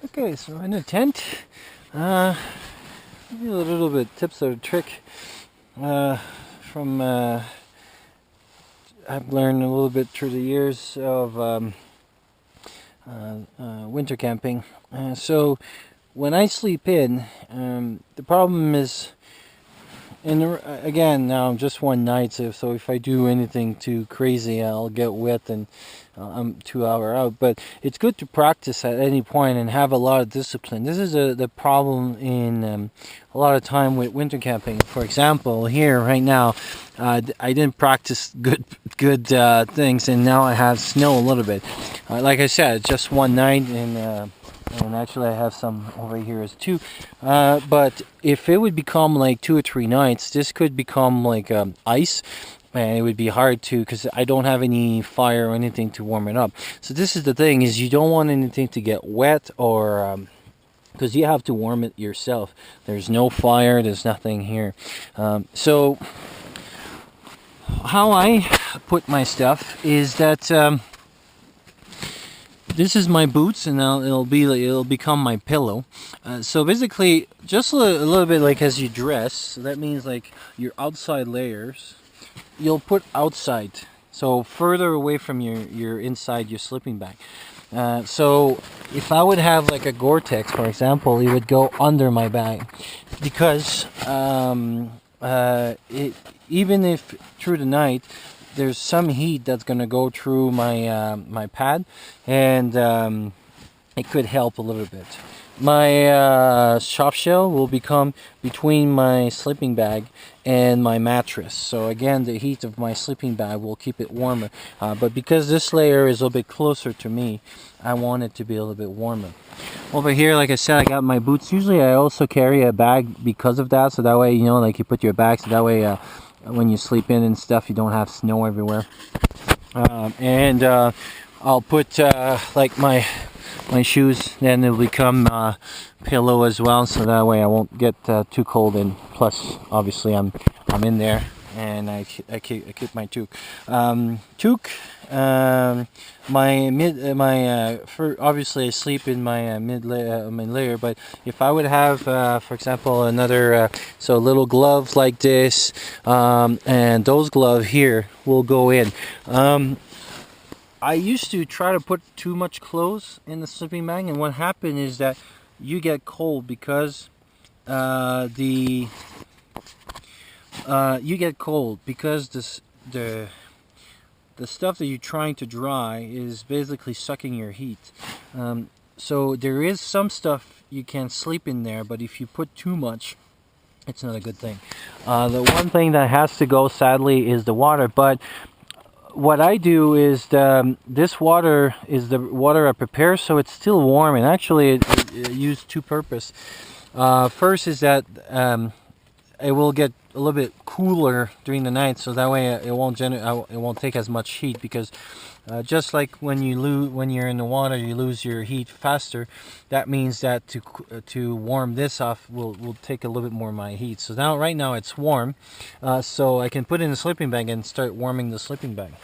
Okay, so in a tent, maybe a little bit tips or trick from I've learned a little bit through the years of winter camping. So when I sleep in, the problem is, and again, now just one night. So if I do anything too crazy, I'll get wet and I'm 2 hour out. But it's good to practice at any point and have a lot of discipline. This is the problem in a lot of time with winter camping. For example, here right now, I didn't practice good things, and now I have snow a little bit. Like I said, just one night and actually I have some over here as two. But if it would become like 2 or 3 nights, this could become like ice, and it would be hard to, because I don't have any fire or anything to warm it up. So this is the thing: is you don't want anything to get wet, or because you have to warm it yourself. There's no fire. There's nothing here. So how I put my stuff is that. This is my boots, and it'll become my pillow. So basically, just a little bit like as you dress. So that means like your outside layers, you'll put outside, so further away from your inside your sleeping bag. So if I would have like a Gore-Tex, for example, it would go under my bag, because even if through the night there's some heat that's gonna go through my pad, and it could help a little bit. My soft shell will become between my sleeping bag and my mattress. So again, the heat of my sleeping bag will keep it warmer. But because this layer is a little bit closer to me, I want it to be a little bit warmer. Over here, like I said, I got my boots. Usually I also carry a bag because of that. So that way, like you put your bag, so that way when you sleep in and stuff, you don't have snow everywhere. And I'll put like my shoes, then it'll become pillow as well, so that way I won't get too cold. And plus obviously I'm in there, and I keep my toque. For obviously I sleep in my mid layer, but if I would have for example another so little gloves like this, and those gloves here will go in. I used to try to put too much clothes in the sleeping bag, and what happened is that you get cold because the you get cold because the stuff that you're trying to dry is basically sucking your heat. So there is some stuff you can sleep in there, but if you put too much, it's not a good thing. The one thing that has to go, sadly, is the water. But what I do is this water is the water I prepare, so it's still warm, and actually it used two purpose. First is that it will get a little bit cooler during the night, so that way it won't take as much heat, because just like when you're in the water, you lose your heat faster. That means that to warm this off will take a little bit more of my heat. So now right now it's warm, so I can put it in the sleeping bag and start warming the sleeping bag.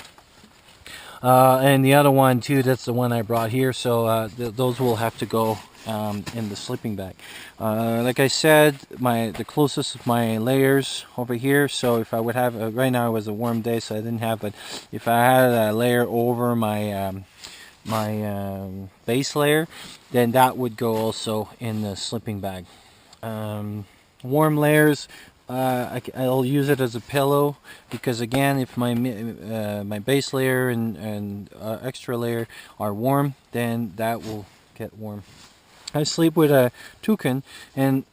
And the other one too, that's the one I brought here, so those will have to go in the sleeping bag. Like I said, the closest of my layers over here. So if I would have right now it was a warm day, so I didn't have, but if I had a layer over my base layer, then that would go also in the sleeping bag. Warm layers, I'll use it as a pillow, because again, if my base layer and extra layer are warm, then that will get warm. I sleep with a toucan, and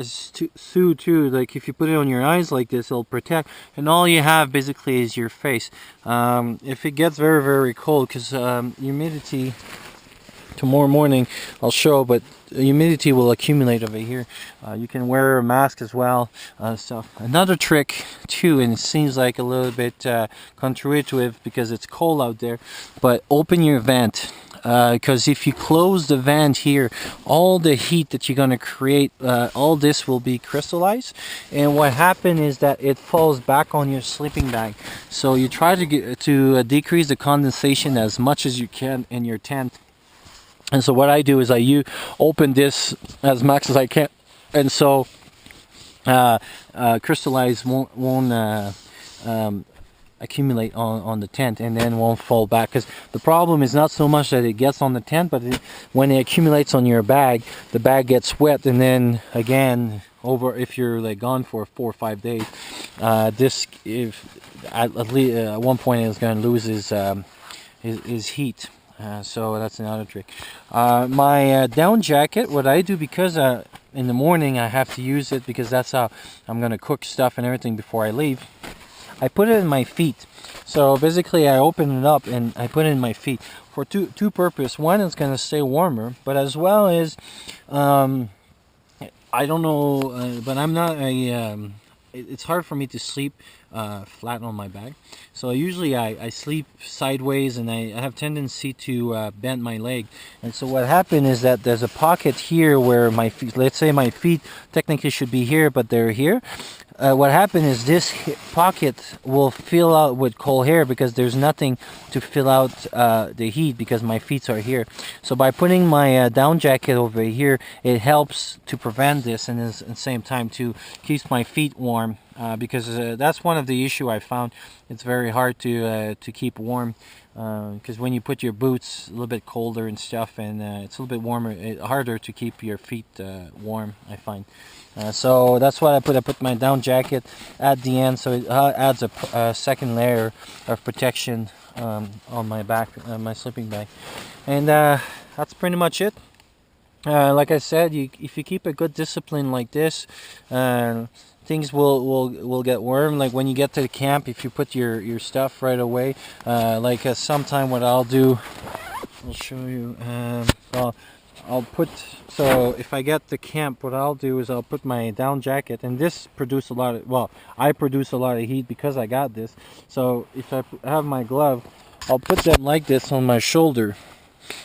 Sue too. Like if you put it on your eyes like this, it'll protect, and all you have basically is your face. If it gets very very cold, because humidity. Tomorrow morning I'll show, but humidity will accumulate over here. You can wear a mask as well. Another trick too, and it seems like a little bit counterintuitive because it's cold out there, but open your vent. Because if you close the vent here, all the heat that you're going to create, all this will be crystallized, and what happens is that it falls back on your sleeping bag. So you try to decrease the condensation as much as you can in your tent. And so what I do is open this as much as I can, and so crystallize won't accumulate on the tent and then won't fall back. Because the problem is not so much that it gets on the tent, but when it accumulates on your bag, the bag gets wet, and then again if you're like gone for 4 or 5 days, this if at least at one point it's going to lose his heat. So that's another trick. My down jacket, what I do, because in the morning I have to use it because that's how I'm going to cook stuff and everything before I leave, I put it in my feet. So basically I open it up and I put it in my feet for two purposes. One, it's going to stay warmer, but as well as I don't know, but I'm not a it's hard for me to sleep flat on my back. So usually I sleep sideways, and I have tendency to bend my leg. And so what happened is that there's a pocket here where my feet, let's say my feet technically should be here, but they're here. What happened is this pocket will fill out with cold air because there's nothing to fill out the heat because my feet are here. So by putting my down jacket over here, it helps to prevent this, and at the same time to keeps my feet warm, because that's one of the issue I found. It's very hard to keep warm because when you put your boots, a little bit colder and stuff, and it's a little bit warmer, harder to keep your feet warm, I find. So that's why I put my down jacket at the end, so it adds a second layer of protection on my back, my sleeping bag. And that's pretty much it. Like I said, if you keep a good discipline like this, things will get warm. Like when you get to the camp, if you put your stuff right away, like sometime what I'll do, I'll show you. Well, so if I get to camp, what I'll do is I'll put my down jacket, and this produce a lot of, well, I produce a lot of heat because I got this. So if I have my glove, I'll put them like this on my shoulder,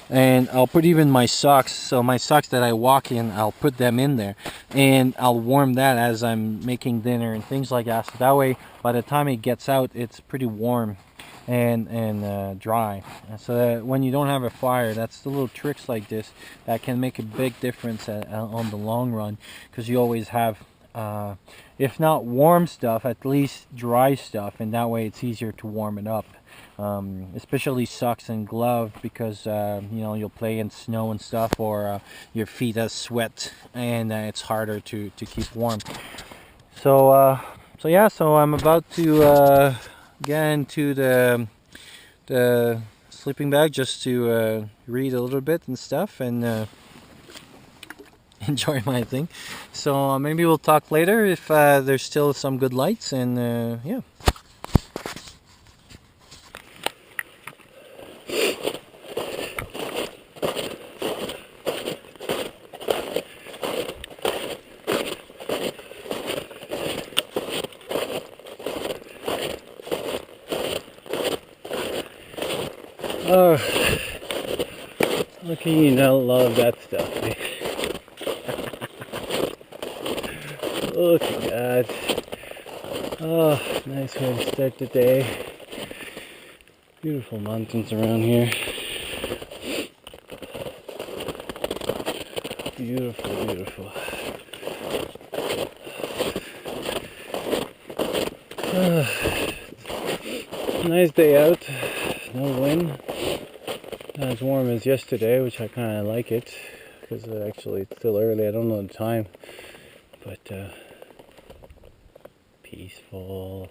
and I'll put even my socks, so my socks that I walk in, I'll put them in there, and I'll warm that as I'm making dinner and things like that. So that way, by the time it gets out, it's pretty warm and dry. So that when you don't have a fire, that's the little tricks like this that can make a big difference on the long run, because you always have if not warm stuff, at least dry stuff, and that way it's easier to warm it up. Especially socks and glove, because you know, you'll play in snow and stuff, or your feet has sweat, and it's harder to keep warm. So yeah, so I'm about to get into the sleeping bag just to read a little bit and stuff, and enjoy my thing. So maybe we'll talk later if there's still some good lights, and yeah. Oh, look at you, don't love that stuff. Look at that. Oh, nice way to start the day. Beautiful mountains around here. Beautiful, beautiful. Nice day out. No wind. Not as warm as yesterday, which I kind of like it, because actually it's still early. I don't know the time, but peaceful.